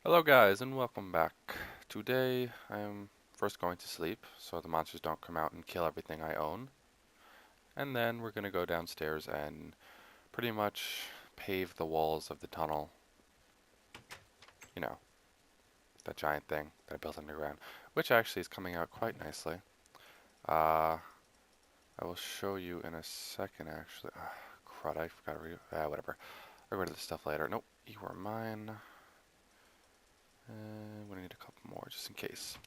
Hello guys and welcome back. Today I am first going to sleep so the monsters don't come out and kill everything I own. And then we're going to go downstairs and pretty much pave the walls of the tunnel. You know, that giant thing that I built underground, which actually is coming out quite nicely. Uh, I will show you in a second actually. Crud, I forgot to whatever. I'll get rid of this stuff later. Nope, you are mine. I'm going to need a couple more just in case.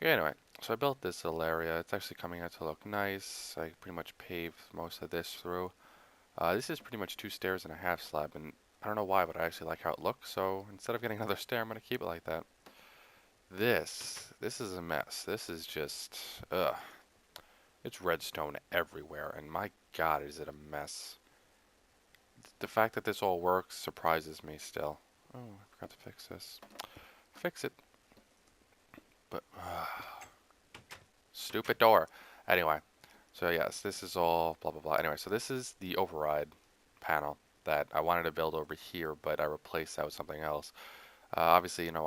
Okay, anyway, so I built this little area. It's actually coming out to look nice. I pretty much paved most of this through. This is pretty much 2 stairs and a half slab, and I don't know why, but I actually like how it looks, so instead of getting another stair, I'm going to keep it like that. This is a mess. This is just, ugh. It's redstone everywhere, and my god, is it a mess. The fact that this all works surprises me still. Oh, I forgot to fix this. Fix it. But, stupid door. Anyway, so yes, this is all blah blah blah. Anyway, so this is the override panel that I wanted to build over here, but I replaced that with something else. Obviously, even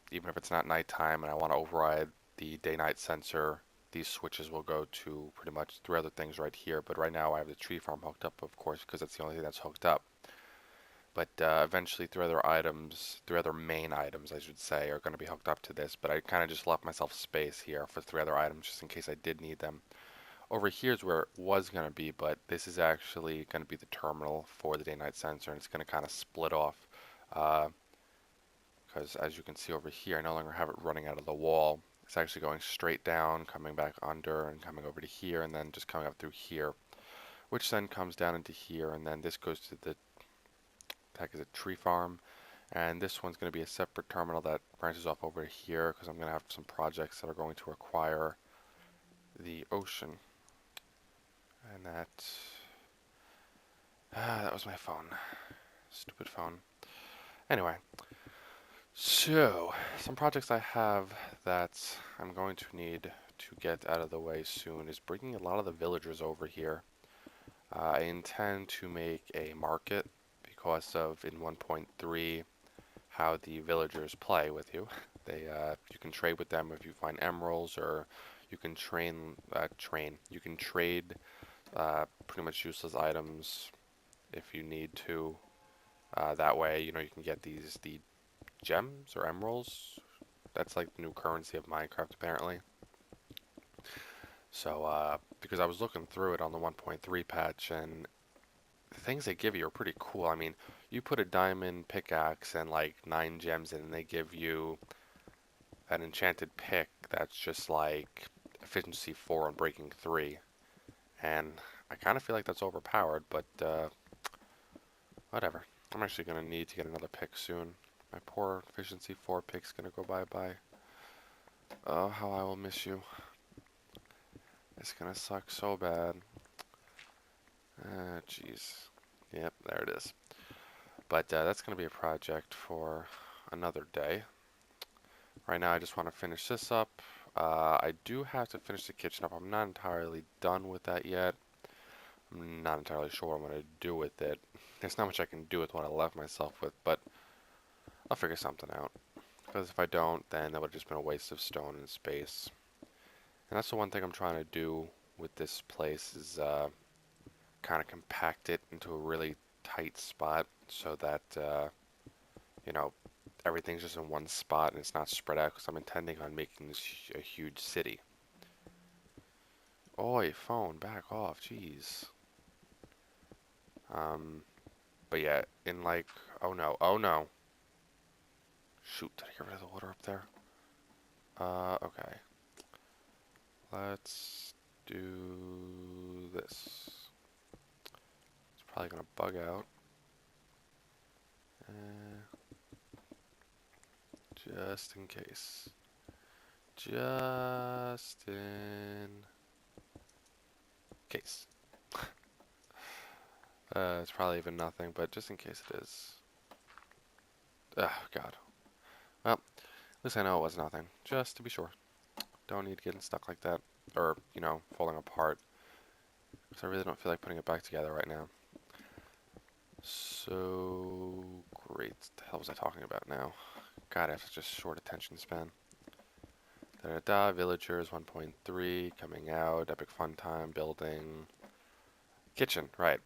if it's not nighttime and I want to override the day-night sensor, these switches will go to pretty much 3 other things right here. But right now I have the tree farm hooked up, of course, because that's the only thing that's hooked up. But eventually 3 other main items, I should say, are going to be hooked up to this. But I kind of just left myself space here for 3 other items just in case I did need them. Over here is where it was going to be, but this is actually going to be the terminal for the day-night sensor, and it's going to kind of split off. Because as you can see over here, I no longer have it running out of the wall. It's actually going straight down, coming back under, and coming over to here, and then just coming up through here, which then comes down into here, and then this goes to the heck is it, tree farm. And this one's going to be a separate terminal that branches off over here, because I'm going to have some projects that are going to require the ocean. And that was my phone. Stupid phone. Anyway, so some projects I have that I'm going to need to get out of the way soon is bringing a lot of the villagers over here. I intend to make a market because of in 1.3 how the villagers play with you. You can trade with them if you find emeralds, or you can You can trade pretty much useless items if you need to. That way, you can get the gems or emeralds. That's like the new currency of Minecraft, apparently. So, because I was looking through it on the 1.3 patch, and the things they give you are pretty cool. I mean, you put a diamond pickaxe and like 9 gems in, and they give you an enchanted pick that's just like efficiency 4 on breaking 3. And I kind of feel like that's overpowered, but whatever. I'm actually going to need to get another pick soon. My poor efficiency 4 pick's going to go bye-bye. Oh, how I will miss you. It's going to suck so bad. Jeez. Yep, there it is. But that's going to be a project for another day. Right now I just want to finish this up. I do have to finish the kitchen up. I'm not entirely done with that yet. I'm not entirely sure what I'm going to do with it. There's not much I can do with what I left myself with, but I'll figure something out. Because if I don't, then that would have just been a waste of stone and space. And that's the one thing I'm trying to do with this place is kind of compact it into a really tight spot so that, you know, everything's just in one spot and it's not spread out, because I'm intending on making this a huge city. Oi, phone, back off, jeez. But yeah, in like, oh no, oh no. Shoot, did I get rid of the water up there? Okay. Let's do this. It's probably gonna bug out. Just in case. Just in case. It's probably even nothing, but just in case it is. Oh, God. Well, at least I know it was nothing. Just to be sure. Don't need getting stuck like that. Or, falling apart. Because I really don't feel like putting it back together right now. So, great. What the hell was I talking about now? God, I have such a short attention span. Da-da-da, villagers 1.3, coming out, epic fun time, building. Kitchen, right.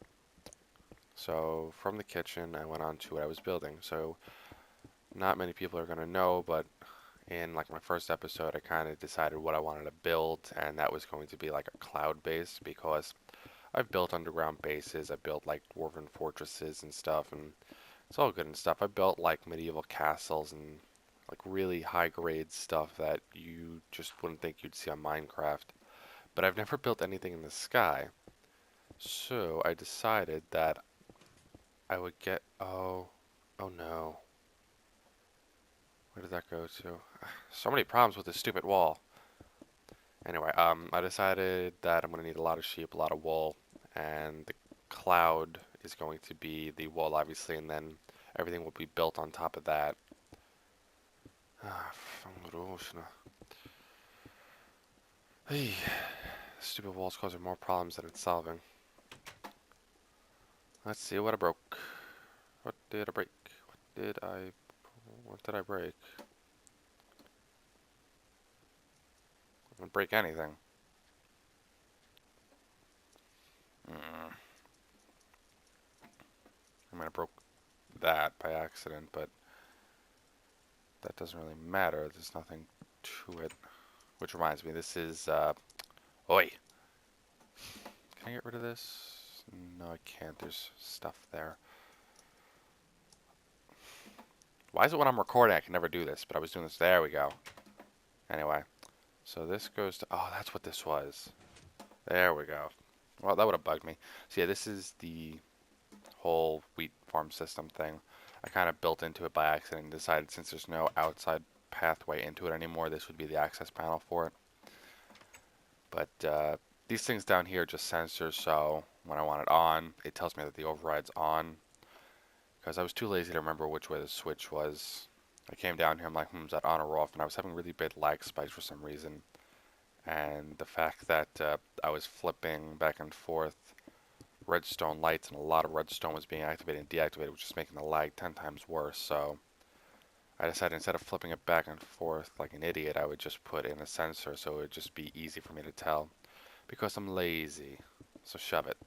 So, from the kitchen, I went on to what I was building. So, not many people are going to know, but in like my first episode, I kind of decided what I wanted to build, and that was going to be like a cloud base because I've built underground bases, I built like dwarven fortresses and stuff, and it's all good and stuff. I built like medieval castles and like really high grade stuff that you just wouldn't think you'd see on Minecraft. But I've never built anything in the sky. So I decided that I would get, oh no. Where did that go to? So many problems with this stupid wall. Anyway, I decided that I'm going to need a lot of sheep, a lot of wool, and the cloud is going to be the wool, obviously, and then everything will be built on top of that. Hey, stupid wall's causing more problems than it's solving. Let's see what I broke. What did I break? What did I break? I didn't break anything. I mean, I broke that by accident, but that doesn't really matter. There's nothing to it. Which reminds me, this is, oi! Can I get rid of this? No, I can't. There's stuff there. Why is it when I'm recording I can never do this? But I was doing this. There we go. Anyway. So this goes to... Oh, that's what this was. There we go. Well, that would have bugged me. So yeah, this is the whole wheat farm system thing. I kind of built into it by accident and decided since there's no outside pathway into it anymore, this would be the access panel for it. But these things down here are just sensors, so when I want it on, it tells me that the override's on. Because I was too lazy to remember which way the switch was. I came down here, I'm like, is that on or off? And I was having really bad lag spikes for some reason. And the fact that I was flipping back and forth redstone lights and a lot of redstone was being activated and deactivated, which is making the lag 10 times worse. So I decided instead of flipping it back and forth like an idiot, I would just put in a sensor so it would just be easy for me to tell. Because I'm lazy. So shove it.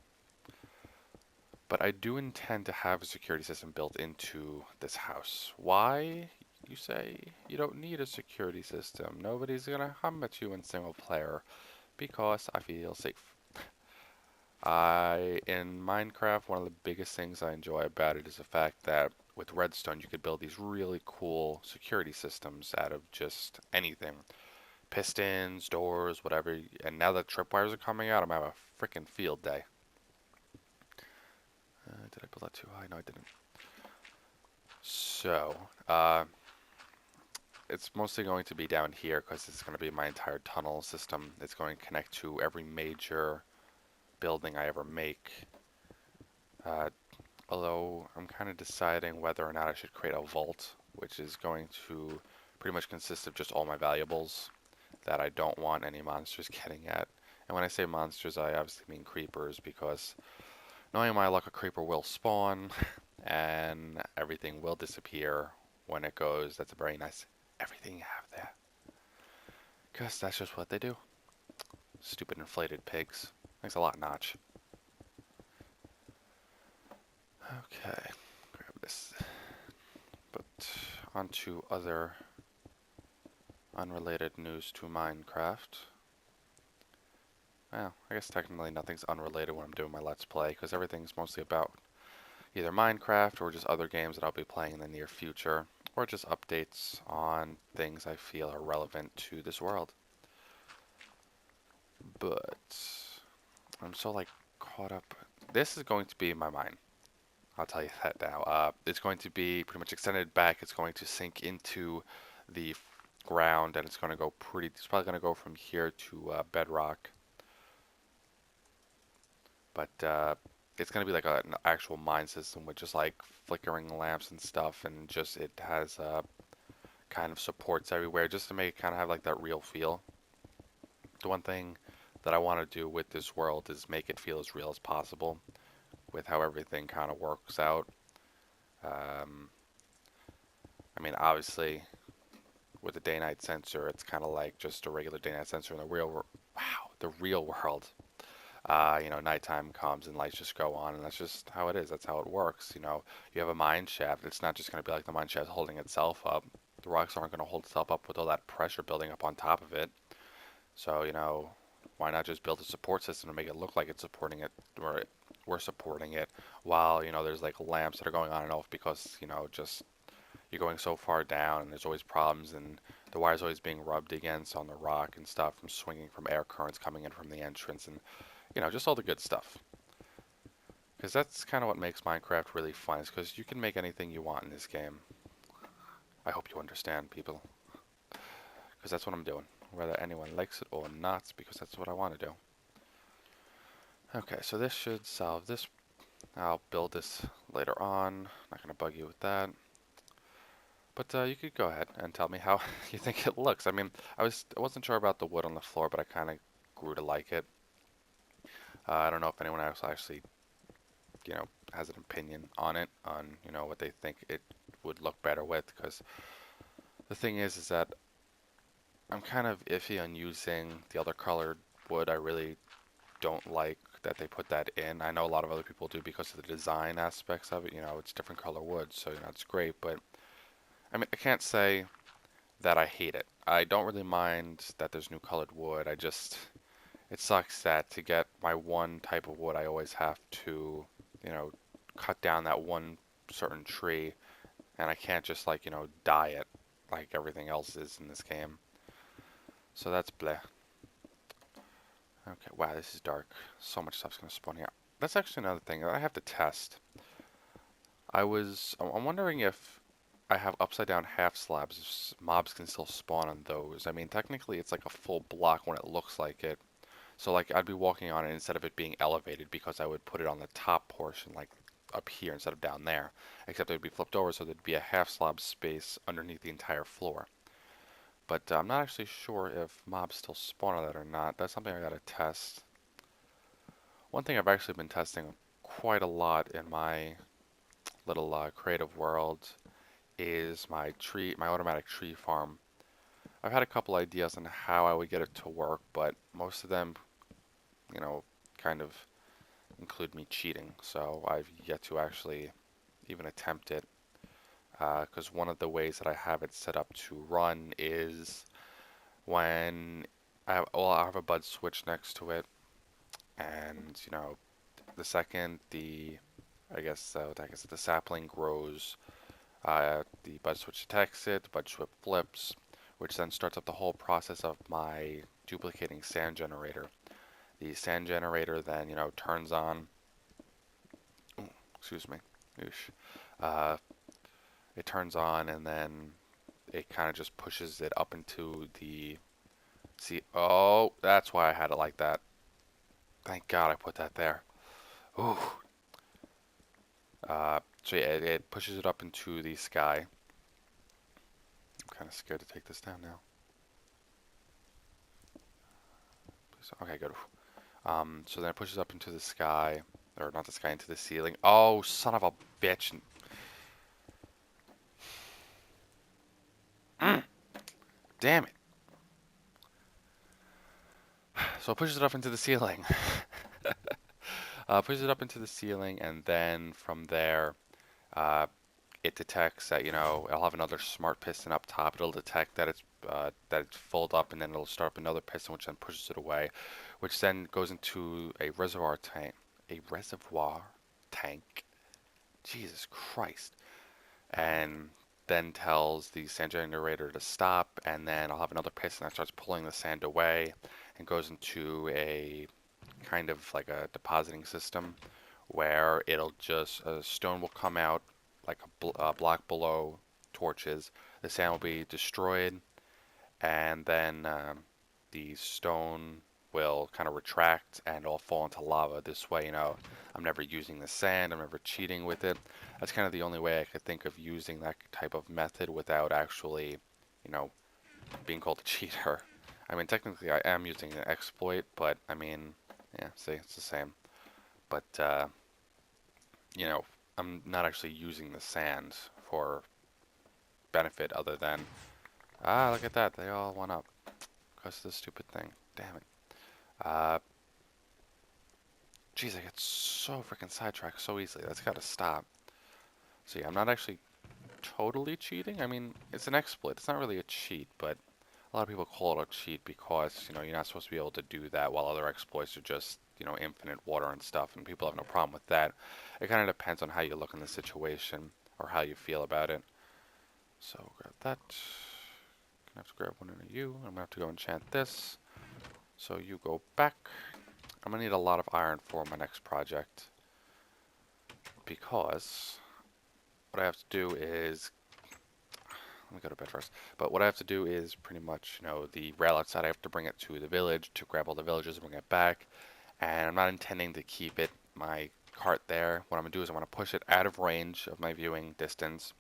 But I do intend to have a security system built into this house. Why, you say? You don't need a security system. Nobody's gonna hum at you in single player. Because I feel safe. In Minecraft, one of the biggest things I enjoy about it is the fact that with redstone you could build these really cool security systems out of just anything. Pistons, doors, whatever. And now that tripwires are coming out, I'm having a freaking field day. Did I build that too high? No, I didn't. So, it's mostly going to be down here because it's going to be my entire tunnel system. It's going to connect to every major building I ever make. Although I'm kind of deciding whether or not I should create a vault, which is going to pretty much consist of just all my valuables that I don't want any monsters getting at. And when I say monsters, I obviously mean creepers, because knowing my luck, a creeper will spawn, and everything will disappear when it goes. That's a very nice everything you have there. Because that's just what they do. Stupid inflated pigs. Thanks a lot, Notch. Okay, grab this. But on to other unrelated news to Minecraft. Well, I guess technically nothing's unrelated when I'm doing my Let's Play, because everything's mostly about either Minecraft or just other games that I'll be playing in the near future, or just updates on things I feel are relevant to this world. But I'm so like caught up. This is going to be my mine. I'll tell you that now. It's going to be pretty much extended back. It's going to sink into the ground, and it's going to go pretty. It's probably going to go from here to bedrock. But it's going to be like an actual mine system with just like flickering lamps and stuff, and just it has kind of supports everywhere, just to make it kind of have like that real feel. The one thing that I want to do with this world is make it feel as real as possible with how everything kind of works out. I I mean, obviously, with the day-night sensor, it's kind of like just a regular day-night sensor in the the real world. Nighttime comes and lights just go on, and that's just how it is. That's how it works. You have a mine shaft. It's not just going to be like the mine shaft holding itself up. The rocks aren't going to hold itself up with all that pressure building up on top of it. So, why not just build a support system to make it look like it's supporting it, or we're supporting it, while, there's like lamps that are going on and off because, just you're going so far down and there's always problems and the wire's always being rubbed against on the rock and stuff from swinging from air currents coming in from the entrance and, just all the good stuff. Because that's kind of what makes Minecraft really fun, is because you can make anything you want in this game. I hope you understand, people. Because that's what I'm doing. Whether anyone likes it or not, because that's what I want to do. Okay, so this should solve this. I'll build this later on. Not going to bug you with that. But you could go ahead and tell me how you think it looks. I mean, I wasn't sure about the wood on the floor, but I kind of grew to like it. I don't know if anyone else actually, has an opinion on it, on, what they think it would look better with, because the thing is that I'm kind of iffy on using the other colored wood. I really don't like that they put that in. I know a lot of other people do because of the design aspects of it. It's different color wood, so, it's great, but I mean, I can't say that I hate it. I don't really mind that there's new colored wood. It sucks that to get my one type of wood, I always have to, cut down that one certain tree, and I can't just like, dye it like everything else is in this game. So that's bleh. Okay, wow, this is dark. So much stuff's gonna spawn here. That's actually another thing that I have to test. I'm wondering if I have upside down half slabs, if mobs can still spawn on those. I mean, technically it's like a full block when it looks like it. So like I'd be walking on it instead of it being elevated, because I would put it on the top portion, like up here instead of down there. Except it would be flipped over, so there'd be a half slab space underneath the entire floor. But I'm not actually sure if mobs still spawn on that or not. That's something I gotta test. One thing I've actually been testing quite a lot in my little creative world is my automatic tree farm. I've had a couple ideas on how I would get it to work, but most of them, kind of include me cheating. So I've yet to actually even attempt it. Because one of the ways that I have it set up to run is when I have a bud switch next to it, and the second the sapling grows, the bud switch detects it, the bud switch flips, which then starts up the whole process of my duplicating sand generator. The sand generator then, turns on. Ooh, excuse me. Oosh. Uh, it turns on, and then it kind of just pushes it up into the. See, oh, that's why I had it like that. Thank God I put that there. Ooh. So yeah, it pushes it up into the sky. I'm kind of scared to take this down now. Okay, good. So then it pushes up into the sky, or not the sky, into the ceiling. Oh, son of a bitch. Damn it. So it pushes it up into the ceiling. Pushes it up into the ceiling, and then from there, uh, it detects that, it'll have another smart piston up top. It'll detect that it's filled up, and then it'll start up another piston, which then pushes it away, which then goes into a reservoir tank. A reservoir tank? Jesus Christ. And then tells the sand generator to stop, and then I'll have another piston that starts pulling the sand away and goes into a kind of like a depositing system where it'll just, a stone will come out like a block below torches. The sand will be destroyed, and then the stone will kind of retract and it'll fall into lava. This way, I'm never using the sand, I'm never cheating with it. That's kind of the only way I could think of using that type of method without actually, being called a cheater. I mean, technically I am using an exploit, but I mean, yeah, see, it's the same. But, I'm not actually using the sand for benefit other than, ah, look at that, they all went up because of this stupid thing. Damn it. Jeez, I get so freaking sidetracked so easily. That's got to stop. So yeah, I'm not actually totally cheating. I mean, it's an exploit. It's not really a cheat, but a lot of people call it a cheat because, you know, you're not supposed to be able to do that while other exploits are just, you know, infinite water and stuff, and people have no problem with that. It kind of depends on how you look in the situation or how you feel about it. So grab that. Gonna have to grab one of you. I'm gonna have to go enchant this. So you go back. I'm gonna need a lot of iron for my next project because what I have to do is, let me go to bed first. But what I have to do is pretty much, you know, the rail outside, I have to bring it to the village to grab all the villagers and bring it back. And I'm not intending to keep my cart there. What I'm going to do is I'm going to push it out of range of my viewing distance.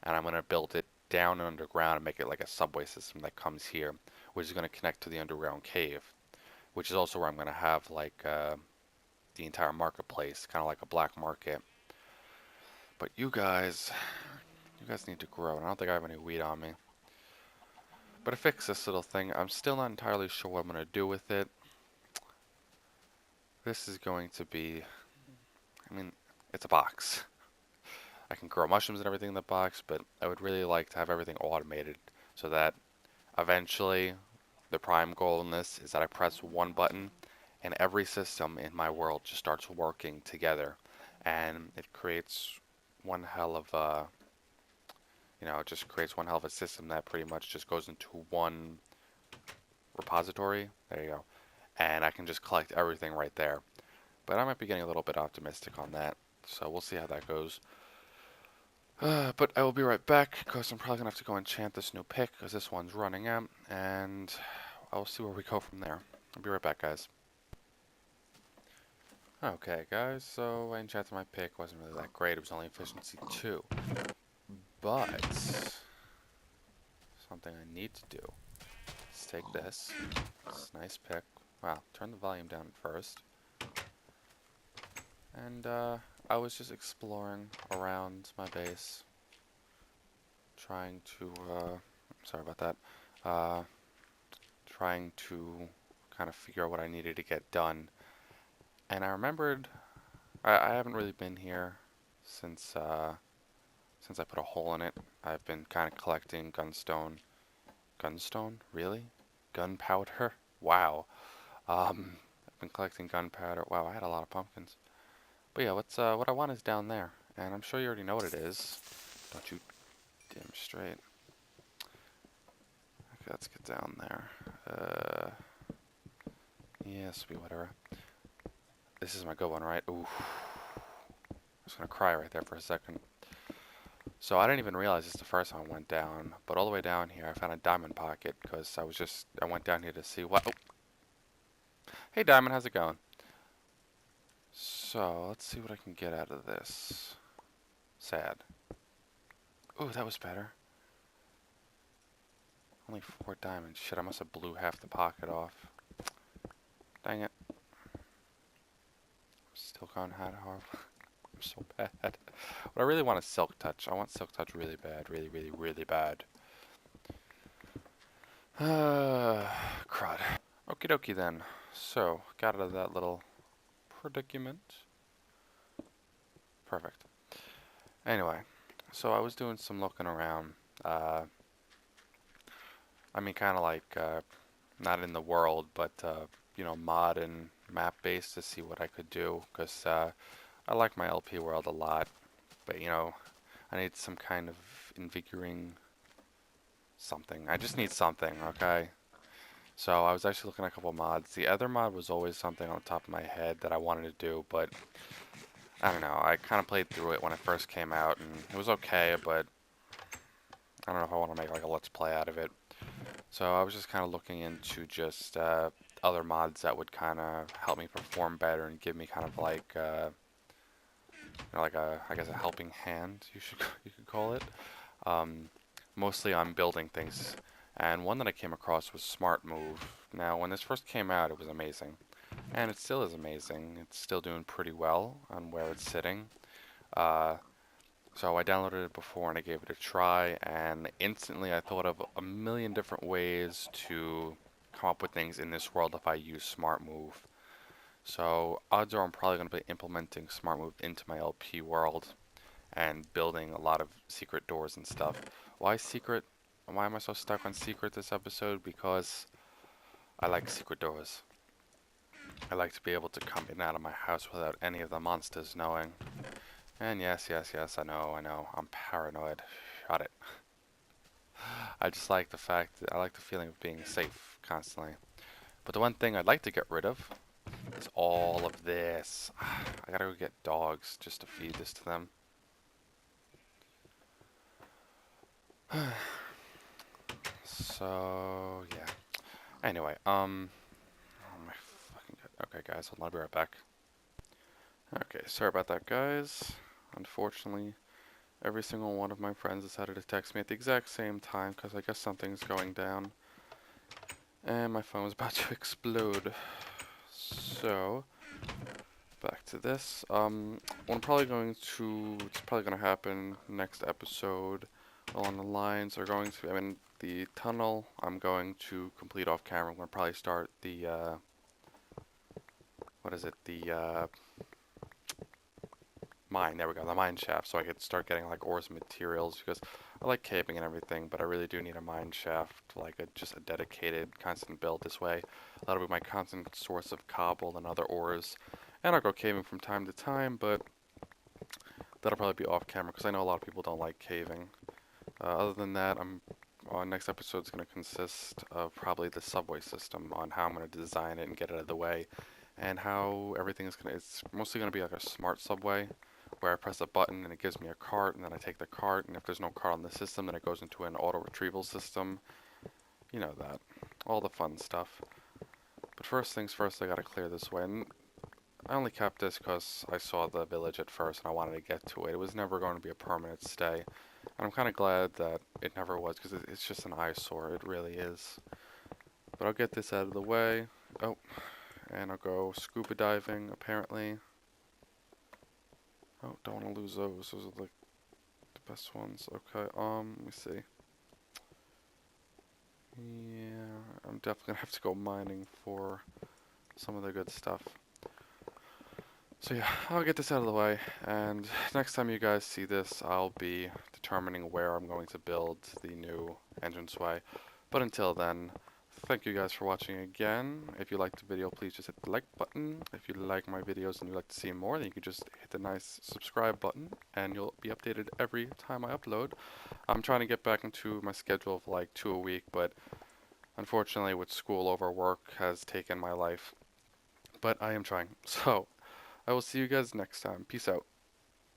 And I'm going to build it down underground and make it like a subway system that comes here, which is going to connect to the underground cave, which is also where I'm going to have like the entire marketplace, kind of like a black market. But you guys need to grow. And I don't think I have any wheat on me. But to fix this little thing, I'm still not entirely sure what I'm going to do with it. This is going to be, I mean, it's a box. I can grow mushrooms and everything in the box, but I would really like to have everything automated so that eventually the prime goal in this is that I press one button and every system in my world just starts working together. And it creates one hell of a, you know, it just creates one hell of a system that pretty much just goes into one repository. There you go. And I can just collect everything right there. But I might be getting a little bit optimistic on that, so we'll see how that goes. But I will be right back, because I'm probably going to have to go enchant this new pick, because this one's running out, and I'll see where we go from there. I'll be right back, guys. Okay, guys, so I enchanted my pick. Wasn't really that great. It was only efficiency 2. But something I need to do is take this nice pick. Wow, turn the volume down first. And I was just exploring around my base, trying to, sorry about that, trying to kind of figure out what I needed to get done. And I remembered, I haven't really been here since I put a hole in it. I've been kind of collecting gunstone. Gunstone? Really? Gunpowder? Wow. I've been collecting gunpowder. Wow, I had a lot of pumpkins. But yeah, what I want is down there, and I'm sure you already know what it is. Don't you dim straight. Okay, let's get down there. Yeah, this will be whatever. This is my good one, right? Ooh. I was gonna cry right there for a second. So I didn't even realize this the first time I went down, but all the way down here I found a diamond pocket, because I went down here to see what. Oh. Hey Diamond, how's it going? So let's see what I can get out of this. Sad. Ooh, that was better. Only 4 diamonds. Shit, I must have blew half the pocket off. Dang it. Still gone hard. I'm so bad. What I really want is Silk Touch. I want Silk Touch really bad. Really, really, really bad. Crud. Okie dokie then. So, got out of that little predicament. Perfect. Anyway, so I was doing some looking around. I mean, kind of like, not in the world, but, you know, mod and map based to see what I could do, because I like my LP world a lot, but, you know, I need some kind of invigorating something. I just need something, okay? So I was actually looking at a couple mods. The other mod was always something on the top of my head that I wanted to do, but I don't know. I kind of played through it when it first came out, and it was okay, but I don't know if I want to make like a let's play out of it. So I was just kind of looking into just other mods that would kind of help me perform better and give me kind of like, you know, like I guess a helping hand, you could call it. Mostly on building things. And one that I came across was Smart Move. Now, when this first came out, it was amazing. And it still is amazing. It's still doing pretty well on where it's sitting. So I downloaded it before and I gave it a try, and instantly I thought of a million different ways to come up with things in this world if I use Smart Move. So odds are I'm probably going to be implementing Smart Move into my LP world and building a lot of secret doors and stuff. Why secret? Why am I so stuck on secret this episode? Because I like secret doors. I like to be able to come in and out of my house without any of the monsters knowing. And yes, yes, yes, I know, I'm paranoid. Shut it. I just like the fact that I like the feeling of being safe constantly. But the one thing I'd like to get rid of is all of this. I gotta go get dogs just to feed this to them. So, yeah. Anyway, oh my fucking god. Okay, guys, hold on, I'll be right back. Okay, sorry about that, guys. Unfortunately, every single one of my friends decided to text me at the exact same time because I guess something's going down. And my phone was about to explode. So, back to this. What I'm probably going to, it's probably going to happen next episode along the lines are going to, I mean, the tunnel I'm going to complete off camera. I'm going to probably start the, what is it, the, mine, there we go, the mine shaft, so I could start getting like ores and materials because I like caving and everything, but I really do need a mine shaft, like just a dedicated constant build this way. That'll be my constant source of cobble and other ores, and I'll go caving from time to time, but that'll probably be off camera because I know a lot of people don't like caving. Other than that, next episode is going to consist of probably the subway system on how I'm going to design it and get it out of the way, and how everything is going to, it's mostly going to be like a smart subway where I press a button and it gives me a cart, and then I take the cart, and if there's no cart on the system, then it goes into an auto retrieval system. You know that. All the fun stuff. But first things first, I gotta clear this way. And I only kept this because I saw the village at first and I wanted to get to it. It was never going to be a permanent stay. And I'm kind of glad that it never was because it's just an eyesore. It really is. But I'll get this out of the way. Oh, and I'll go scuba diving, apparently. Oh, don't want to lose those. Those are like the best ones. Okay, let me see. Yeah, I'm definitely gonna have to go mining for some of the good stuff. So yeah, I'll get this out of the way, and next time you guys see this, I'll be determining where I'm going to build the new entranceway. But until then, thank you guys for watching again. If you liked the video, please just hit the like button. If you like my videos and you'd like to see more, then you can just hit the nice subscribe button, and you'll be updated every time I upload. I'm trying to get back into my schedule of like 2 a week, but unfortunately with school over work has taken my life. But I am trying. So, I will see you guys next time. Peace out.